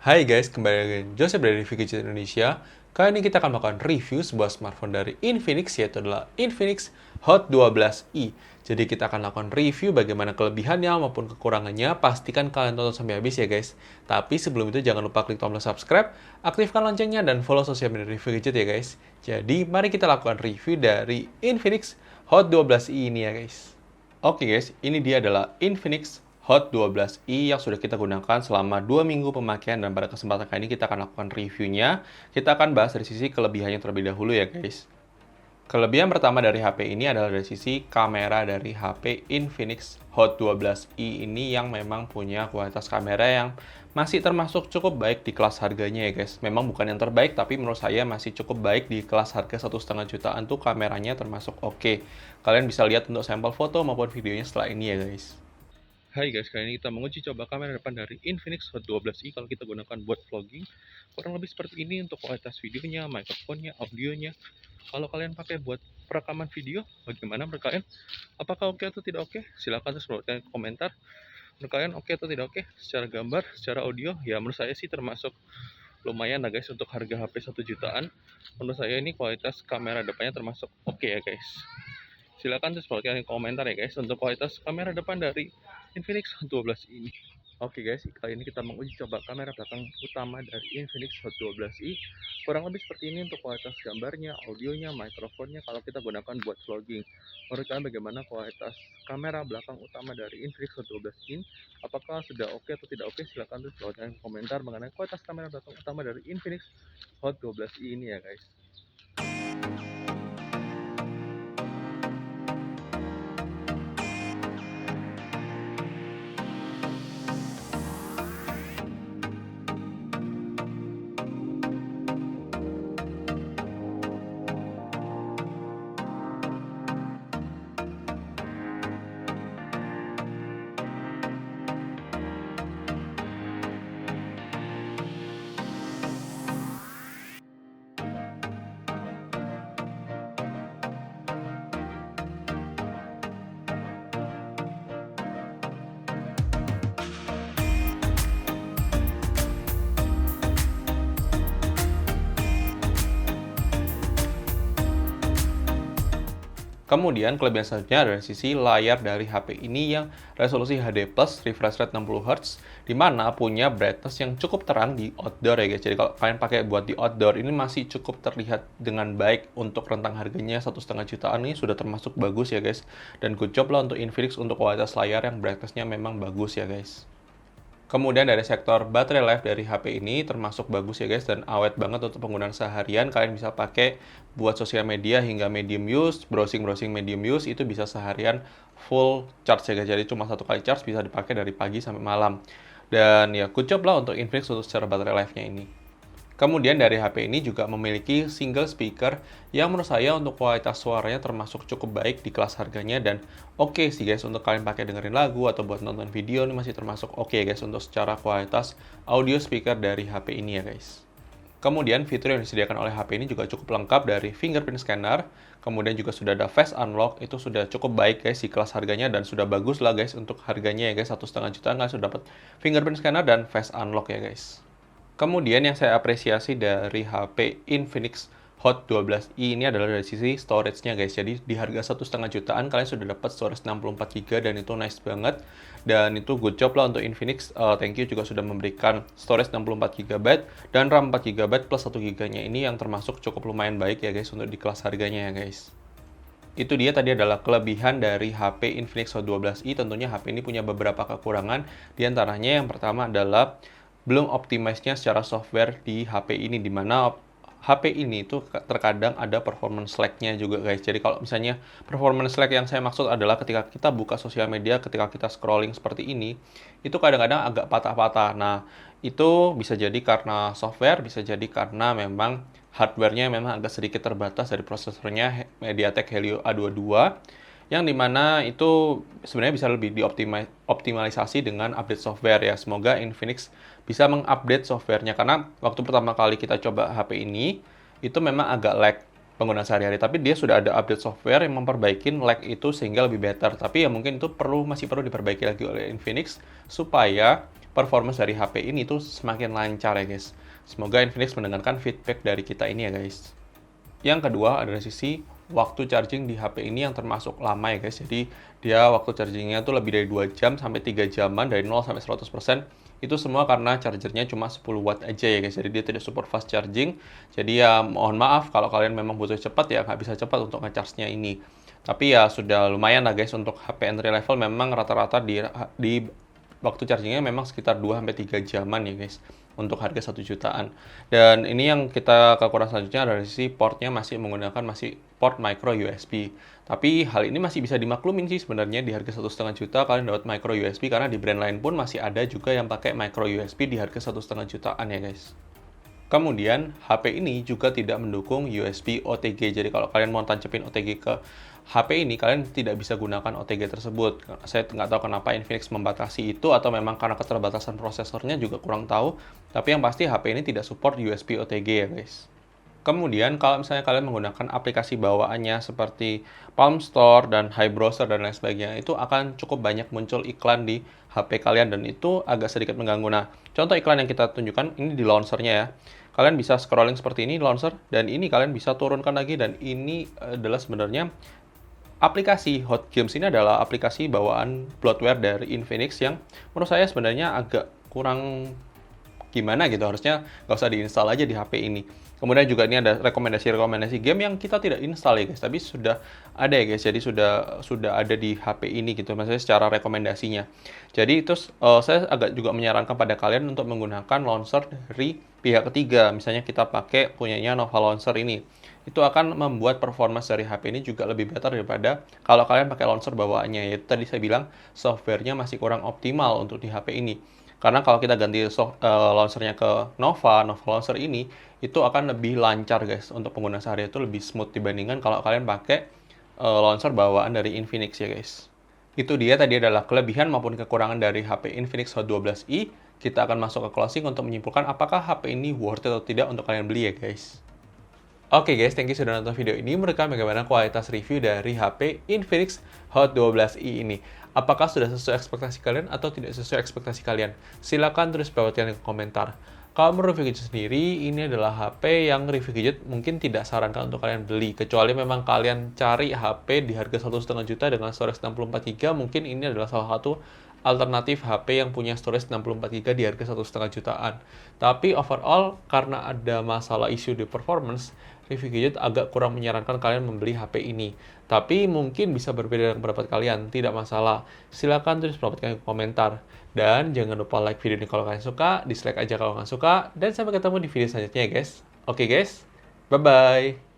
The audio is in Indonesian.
Hai guys, kembali lagi dengan Joseph dari Review Gadget Indonesia. Kali ini kita akan melakukan review sebuah smartphone dari Infinix, yaitu adalah Infinix Hot 12i. Jadi kita akan lakukan review bagaimana kelebihannya maupun kekurangannya. Pastikan kalian tonton sampai habis ya guys. Tapi sebelum itu jangan lupa klik tombol subscribe, aktifkan loncengnya, dan follow sosial media Review Gadget ya guys. Jadi mari kita lakukan review dari Infinix Hot 12i ini ya guys. Oke guys, ini dia adalah Infinix Hot 12i yang sudah kita gunakan selama 2 minggu pemakaian, dan pada kesempatan kali ini kita akan lakukan reviewnya. Kita akan bahas dari sisi kelebihannya terlebih dahulu ya guys. Kelebihan pertama dari HP ini adalah dari sisi kamera dari HP Infinix Hot 12i ini yang memang punya kualitas kamera yang masih termasuk cukup baik di kelas harganya ya guys. Memang bukan yang terbaik, tapi menurut saya masih cukup baik di kelas harga 1,5 jutaan tuh kameranya termasuk oke. Kalian bisa lihat untuk sampel foto maupun videonya setelah ini ya guys. Hai guys, kali ini kita menguji coba kamera depan dari Infinix Hot 12i kalau kita gunakan buat vlogging. Kurang lebih seperti ini untuk kualitas videonya, mikrofonnya, audionya. Kalau kalian pakai buat perekaman video, bagaimana menurut kalian? Apakah oke atau tidak oke? Silahkan terus buatkan komentar. Menurut kalian oke atau tidak oke? Secara gambar, secara audio, ya menurut saya sih termasuk lumayan lah guys untuk harga HP 1 jutaan. Menurut saya ini kualitas kamera depannya termasuk oke ya guys. Silakan terus berikan komentar ya guys untuk kualitas kamera depan dari Infinix Hot 12 ini. Oke guys, kali ini kita menguji coba kamera belakang utama dari Infinix Hot 12i. Kurang lebih seperti ini untuk kualitas gambarnya, audionya, mikrofonnya kalau kita gunakan buat vlogging. Menurut kalian bagaimana kualitas kamera belakang utama dari Infinix Hot 12 ini? Apakah sudah oke atau tidak oke? Silahkan terus berikan komentar mengenai kualitas kamera belakang utama dari Infinix Hot 12i ini ya guys. Kemudian kelebihan selanjutnya dari sisi layar dari HP ini yang resolusi HD+, refresh rate 60 Hz, di mana punya brightness yang cukup terang di outdoor ya guys. Jadi kalau kalian pakai buat di outdoor, ini masih cukup terlihat dengan baik. Untuk rentang harganya 1,5 jutaan ini sudah termasuk bagus ya guys. Dan good job lah untuk Infinix untuk kualitas layar yang brightness-nya memang bagus ya guys. Kemudian dari sektor baterai life dari HP ini termasuk bagus ya guys, dan awet banget untuk penggunaan seharian. Kalian bisa pakai buat sosial media hingga medium use, browsing medium use, itu bisa seharian full charge ya guys. Jadi cuma satu kali charge bisa dipakai dari pagi sampai malam. Dan ya good job lah untuk Infinix untuk secara baterai life-nya ini. Kemudian dari HP ini juga memiliki single speaker yang menurut saya untuk kualitas suaranya termasuk cukup baik di kelas harganya, dan oke sih guys untuk kalian pakai dengerin lagu atau buat nonton video ini masih termasuk oke guys untuk secara kualitas audio speaker dari HP ini ya guys. Kemudian fitur yang disediakan oleh HP ini juga cukup lengkap dari fingerprint scanner, kemudian juga sudah ada face unlock, itu sudah cukup baik guys di kelas harganya, dan sudah bagus lah guys untuk harganya ya guys, 1,5 jutaan kalian sudah dapat fingerprint scanner dan face unlock ya guys. Kemudian yang saya apresiasi dari HP Infinix Hot 12i ini adalah dari sisi storage-nya guys. Jadi di harga 1,5 jutaan kalian sudah dapat storage 64 GB, dan itu nice banget. Dan itu good job lah untuk Infinix. Thank you juga sudah memberikan storage 64 GB dan RAM 4 GB plus 1 GB-nya ini yang termasuk cukup lumayan baik ya guys untuk di kelas harganya ya guys. Itu dia tadi adalah kelebihan dari HP Infinix Hot 12i. Tentunya HP ini punya beberapa kekurangan. Di antaranya yang pertama adalah belum optimize-nya secara software di HP ini, di mana HP ini tuh terkadang ada performance lag-nya juga guys. Jadi kalau misalnya performance lag yang saya maksud adalah ketika kita buka sosial media, ketika kita scrolling seperti ini, itu kadang-kadang agak patah-patah. Nah, itu bisa jadi karena software, bisa jadi karena memang hardware-nya memang agak sedikit terbatas dari prosesornya MediaTek Helio A22, yang dimana itu sebenarnya bisa lebih dioptimalisasi dengan update software ya. Semoga Infinix bisa mengupdate softwarenya, karena waktu pertama kali kita coba HP ini itu memang agak lag penggunaan sehari-hari, tapi dia sudah ada update software yang memperbaiki lag itu sehingga lebih better. Tapi ya mungkin itu masih perlu diperbaiki lagi oleh Infinix supaya performance dari HP ini tuh semakin lancar ya guys. Semoga Infinix mendengarkan feedback dari kita ini ya guys. Yang kedua adalah sisi waktu charging di HP ini yang termasuk lama ya guys. Jadi dia waktu chargingnya tuh lebih dari 2 jam sampai 3 jaman dari 0 sampai 100%. Itu semua karena chargernya cuma 10 watt aja ya guys. Jadi dia tidak support fast charging. Jadi ya mohon maaf kalau kalian memang butuh cepat ya nggak bisa cepat untuk nge-charge-nya ini. Tapi ya sudah lumayan lah guys untuk HP entry level memang rata-rata di waktu chargingnya memang sekitar 2-3 jaman ya guys untuk harga 1 jutaan. Dan ini yang kita kekurangan selanjutnya dari sisi portnya masih menggunakan port micro USB. Tapi hal ini masih bisa dimaklumin sih sebenarnya di harga 1,5 juta kalian dapat micro USB karena di brand lain pun masih ada juga yang pakai micro USB di harga 1,5 jutaan ya guys. Kemudian, HP ini juga tidak mendukung USB OTG. Jadi, kalau kalian mau tancapin OTG ke HP ini, kalian tidak bisa gunakan OTG tersebut. Saya nggak tahu kenapa Infinix membatasi itu, atau memang karena keterbatasan prosesornya juga kurang tahu. Tapi yang pasti HP ini tidak support USB OTG ya guys. Kemudian, kalau misalnya kalian menggunakan aplikasi bawaannya seperti Palm Store dan Hi Browser dan lain sebagainya, itu akan cukup banyak muncul iklan di HP kalian dan itu agak sedikit mengganggu. Nah, contoh iklan yang kita tunjukkan ini di launchernya ya. Kalian bisa scrolling seperti ini launcher dan ini kalian bisa turunkan lagi dan ini adalah sebenarnya aplikasi Hot Games ini adalah aplikasi bawaan bloatware dari Infinix yang menurut saya sebenarnya agak kurang gimana gitu, harusnya nggak usah diinstal aja di HP ini. Kemudian juga ini ada rekomendasi-rekomendasi game yang kita tidak install ya guys, tapi sudah ada ya guys, jadi sudah ada di HP ini gitu, maksudnya secara rekomendasinya. Jadi terus saya agak juga menyarankan pada kalian untuk menggunakan launcher dari pihak ketiga, misalnya kita pakai punyanya Nova Launcher ini. Itu akan membuat performance dari HP ini juga lebih better daripada kalau kalian pakai launcher bawaannya. Yaitu tadi saya bilang softwarenya masih kurang optimal untuk di HP ini. Karena kalau kita ganti launchernya ke Nova Launcher ini, itu akan lebih lancar guys. Untuk pengguna sehari itu lebih smooth dibandingkan kalau kalian pakai launcher bawaan dari Infinix ya guys. Itu dia tadi adalah kelebihan maupun kekurangan dari HP Infinix Hot 12i. Kita akan masuk ke closing untuk menyimpulkan apakah HP ini worth it atau tidak untuk kalian beli ya guys. Oke guys, thank you sudah nonton video ini. Menurut kalian bagaimana kualitas review dari HP Infinix Hot 12i ini? Apakah sudah sesuai ekspektasi kalian atau tidak sesuai ekspektasi kalian? Silahkan tulis pendapat kalian di komentar. Kalau menurut review gadget sendiri, ini adalah HP yang review gadget mungkin tidak sarankan untuk kalian beli. Kecuali memang kalian cari HP di harga 1,5 juta dengan storage 64 GB, mungkin ini adalah salah satu alternatif HP yang punya storage 64 GB di harga 1,5 jutaan. Tapi overall, karena ada masalah isu di performance, review gadget agak kurang menyarankan kalian membeli HP ini. Tapi mungkin bisa berbeda dengan pendapat kalian, tidak masalah. Silahkan tulis pendapat kalian di komentar. Dan jangan lupa like video ini kalau kalian suka, dislike aja kalau nggak suka, dan sampai ketemu di video selanjutnya ya guys. Oke guys, bye-bye!